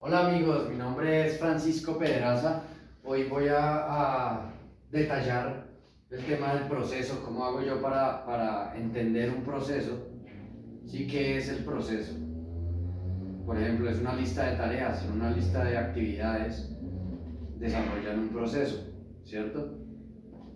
Hola amigos, mi nombre es Francisco Pedraza. Hoy voy a detallar el tema del proceso, cómo hago yo para entender un proceso. ¿Sí? ¿Qué es el proceso? Por ejemplo, es una lista de tareas, una lista de actividades, desarrollan un proceso, ¿cierto?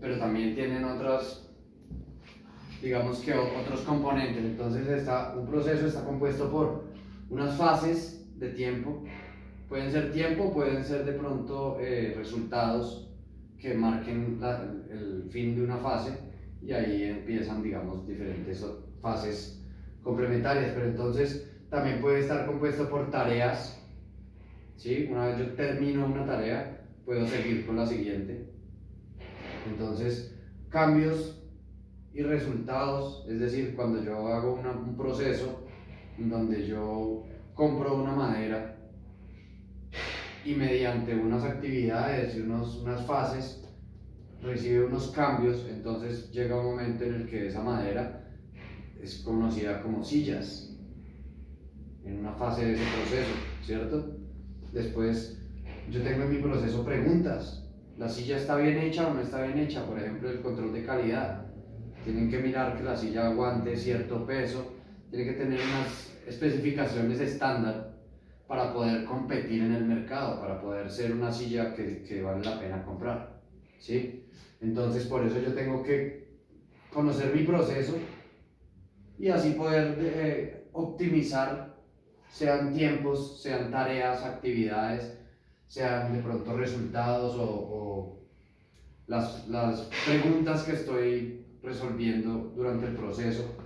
Pero también tienen otros, digamos que otros componentes. Entonces un proceso está compuesto por unas fases de tiempo. Pueden ser tiempo, pueden ser de pronto resultados que marquen el fin de una fase, y ahí empiezan, digamos, diferentes fases complementarias. Pero entonces también puede estar compuesto por tareas, ¿sí? Una vez yo termino una tarea, puedo seguir con la siguiente. Entonces, cambios y resultados, es decir, cuando yo hago un proceso en donde yo compro una madera y mediante unas actividades y unas fases recibe unos cambios, entonces llega un momento en el que esa madera es conocida como sillas, en una fase de ese proceso, ¿cierto? Después yo tengo en mi proceso preguntas: ¿la silla está bien hecha o no está bien hecha? Por ejemplo, el control de calidad. Tienen que mirar que la silla aguante cierto peso, tiene que tener unas especificaciones estándar para poder competir en el mercado, para poder ser una silla que vale la pena comprar, ¿sí? Entonces, por eso yo tengo que conocer mi proceso y así poder optimizar, sean tiempos, sean tareas, actividades, sean de pronto resultados o las preguntas que estoy resolviendo durante el proceso.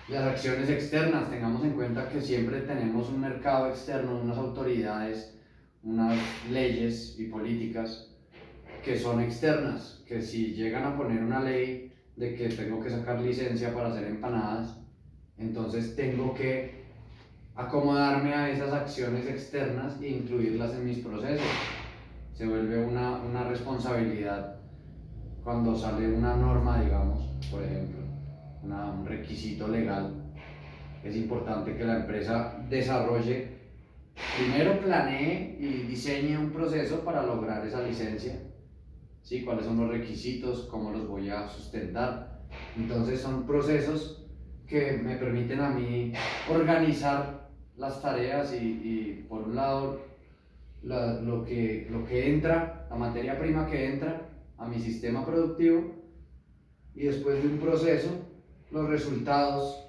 Las acciones externas, tengamos en cuenta que siempre tenemos un mercado externo, unas autoridades, unas leyes y políticas que son externas, que si llegan a poner una ley de que tengo que sacar licencia para hacer empanadas, entonces tengo que acomodarme a esas acciones externas e incluirlas en mis procesos. Se vuelve una responsabilidad cuando sale una norma, digamos, por ejemplo, un requisito legal. Es importante que la empresa desarrolle, primero planee y diseñe un proceso para lograr esa licencia, ¿sí? ¿Cuáles son los requisitos? ¿Cómo los voy a sustentar? Entonces son procesos que me permiten a mí organizar las tareas y por un lado lo que entra, la materia prima que entra a mi sistema productivo, y después de un proceso, los resultados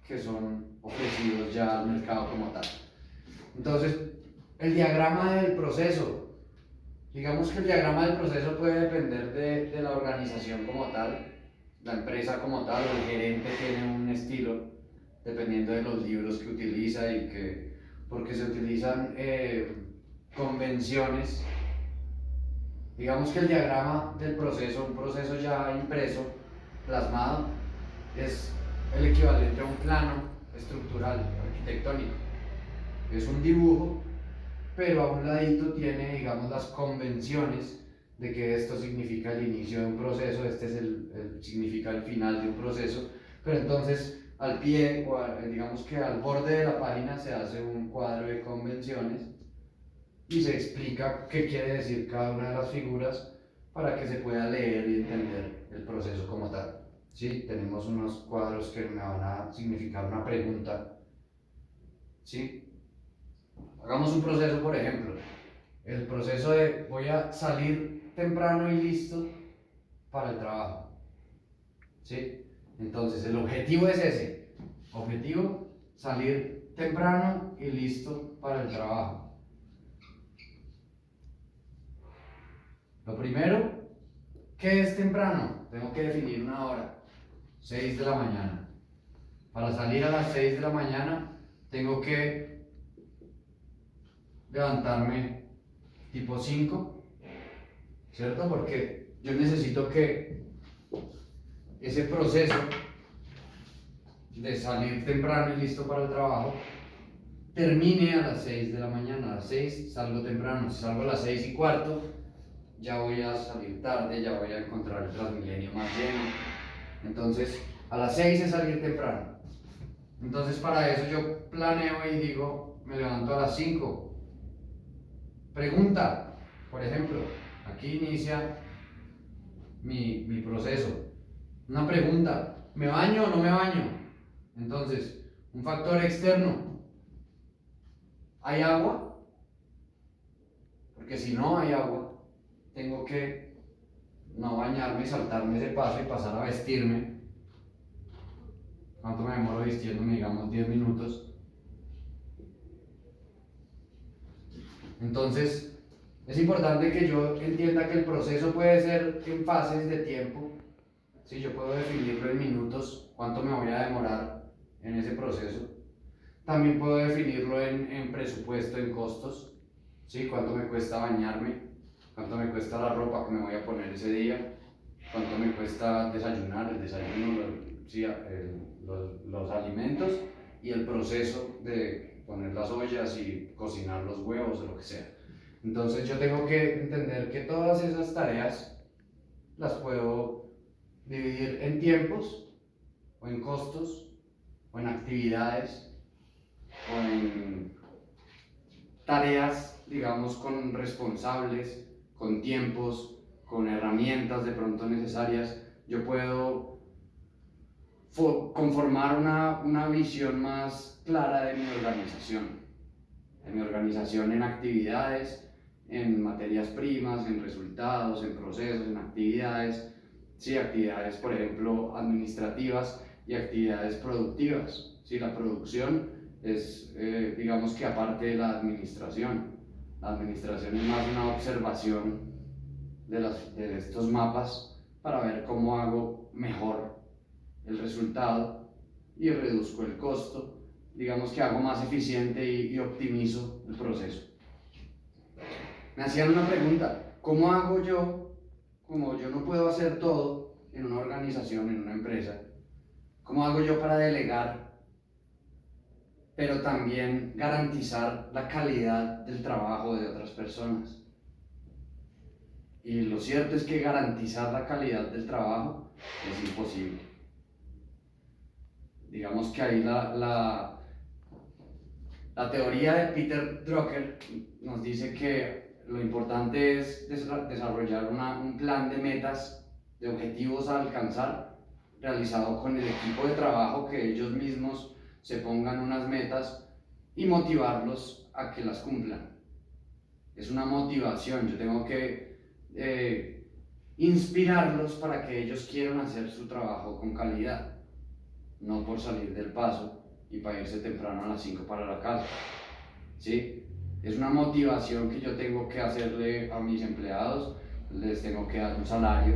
que son ofrecidos ya al mercado como tal. Entonces, el diagrama del proceso. Digamos que el diagrama del proceso puede depender de la organización como tal, la empresa como tal, o el gerente tiene un estilo, dependiendo de los libros que utiliza porque se utilizan convenciones. Digamos que el diagrama del proceso, un proceso ya impreso, plasmado, es el equivalente a un plano estructural, arquitectónico. Es un dibujo, pero a un ladito tiene, digamos, las convenciones de que esto significa el inicio de un proceso, este es significa el final de un proceso, pero entonces al pie, digamos que al borde de la página, se hace un cuadro de convenciones y se explica qué quiere decir cada una de las figuras para que se pueda leer y entender el proceso como tal. ¿Sí? Tenemos unos cuadros que me van a significar una pregunta, ¿sí? Hagamos un proceso, por ejemplo, el proceso de voy a salir temprano y listo para el trabajo, ¿sí? Entonces el objetivo es ese, objetivo, salir temprano y listo para el trabajo. Lo primero, ¿qué es temprano? Tengo que definir una hora, 6 de la mañana. Para salir a las 6 de la mañana tengo que levantarme tipo 5, ¿cierto? Porque yo necesito que ese proceso de salir temprano y listo para el trabajo termine a las 6 de la mañana. A las 6 salgo temprano. Si salgo a las 6 y cuarto, ya voy a salir tarde, ya voy a encontrar el Transmilenio más lleno. Entonces, a las 6 es salir temprano. Entonces, para eso yo planeo y digo, me levanto a las 5. Pregunta, por ejemplo, aquí inicia mi proceso. Una pregunta, ¿me baño o no me baño? Entonces, un factor externo, ¿hay agua? Porque si no hay agua, tengo que no bañarme, saltarme ese paso y pasar a vestirme. ¿Cuánto me demoro vistiéndome? Digamos 10 minutos. Entonces, es importante que yo entienda que el proceso puede ser en fases de tiempo. Si yo puedo definirlo en minutos, cuánto me voy a demorar en ese proceso. También puedo definirlo en presupuesto, en costos. ¿Sí? Cuánto me cuesta bañarme, cuánto me cuesta la ropa que me voy a poner ese día, cuánto me cuesta desayunar, el desayuno, los alimentos y el proceso de poner las ollas y cocinar los huevos o lo que sea. Entonces yo tengo que entender que todas esas tareas las puedo dividir en tiempos o en costos o en actividades o en tareas, digamos, con responsables, con tiempos, con herramientas de pronto necesarias. Yo puedo conformar una visión más clara de mi organización en actividades, en materias primas, en resultados, en procesos, en actividades, sí, actividades, por ejemplo, administrativas y actividades productivas. Sí, la producción es, digamos que aparte de la administración es más una observación de estos mapas para ver cómo hago mejor el resultado y reduzco el costo, digamos que hago más eficiente y optimizo el proceso. Me hacían una pregunta, ¿cómo hago yo, como yo no puedo hacer todo en una organización, en una empresa, cómo hago yo para delegar, pero también garantizar la calidad del trabajo de otras personas? Y lo cierto es que garantizar la calidad del trabajo es imposible. Digamos que ahí la teoría de Peter Drucker nos dice que lo importante es desarrollar un plan de metas, de objetivos a alcanzar, realizado con el equipo de trabajo, que ellos mismos se pongan unas metas y motivarlos a que las cumplan. Es una motivación, yo tengo que inspirarlos para que ellos quieran hacer su trabajo con calidad, no por salir del paso y para irse temprano a las 5 para la casa. ¿Sí? Es una motivación que yo tengo que hacerle a mis empleados, les tengo que dar un salario,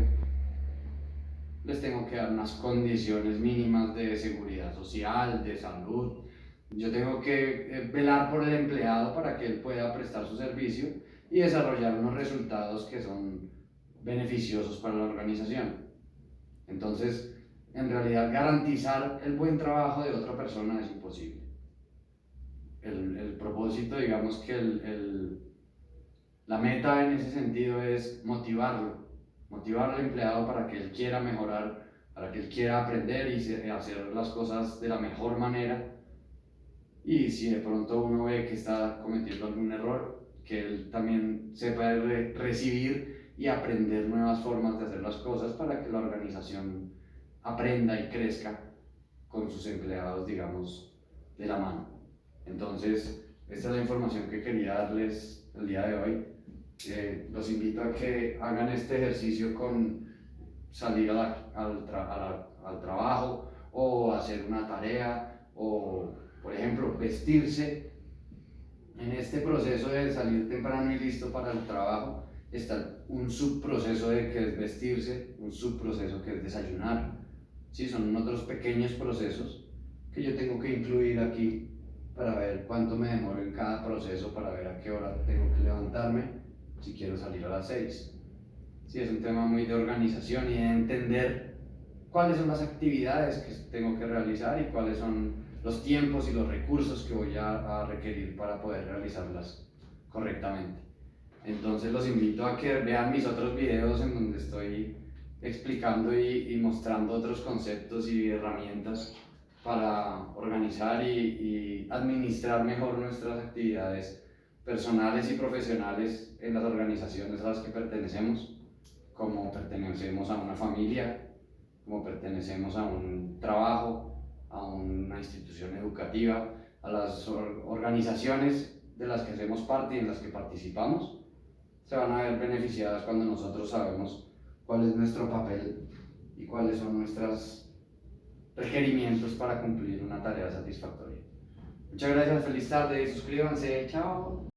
les tengo que dar unas condiciones mínimas de seguridad social, de salud. Yo tengo que velar por el empleado para que él pueda prestar su servicio y desarrollar unos resultados que son beneficiosos para la organización. Entonces, en realidad, garantizar el buen trabajo de otra persona es imposible. El propósito, digamos que la meta en ese sentido es motivar al empleado para que él quiera mejorar, para que él quiera aprender y hacer las cosas de la mejor manera. Y si de pronto uno ve que está cometiendo algún error, que él también sepa recibir y aprender nuevas formas de hacer las cosas para que la organización aprenda y crezca con sus empleados, digamos, de la mano. Entonces, esta es la información que quería darles el día de hoy. Los invito a que hagan este ejercicio con salir al trabajo o hacer una tarea o, por ejemplo, vestirse. En este proceso de salir temprano y listo para el trabajo está un subproceso de que es vestirse, un subproceso que es desayunar. Sí, son otros pequeños procesos que yo tengo que incluir aquí para ver cuánto me demoro en cada proceso, para ver a qué hora tengo que levantarme si quiero salir a las 6. Sí, es un tema muy de organización y de entender cuáles son las actividades que tengo que realizar y cuáles son los tiempos y los recursos que voy a requerir para poder realizarlas correctamente. Entonces los invito a que vean mis otros videos en donde estoy explicando y mostrando otros conceptos y herramientas para organizar y administrar mejor nuestras actividades personales y profesionales en las organizaciones a las que pertenecemos, como pertenecemos a una familia, como pertenecemos a un trabajo, a una institución educativa, a las organizaciones de las que hacemos parte y en las que participamos, se van a ver beneficiadas cuando nosotros sabemos cuál es nuestro papel y cuáles son nuestros requerimientos para cumplir una tarea satisfactoria. Muchas gracias, feliz tarde, suscríbanse, chao.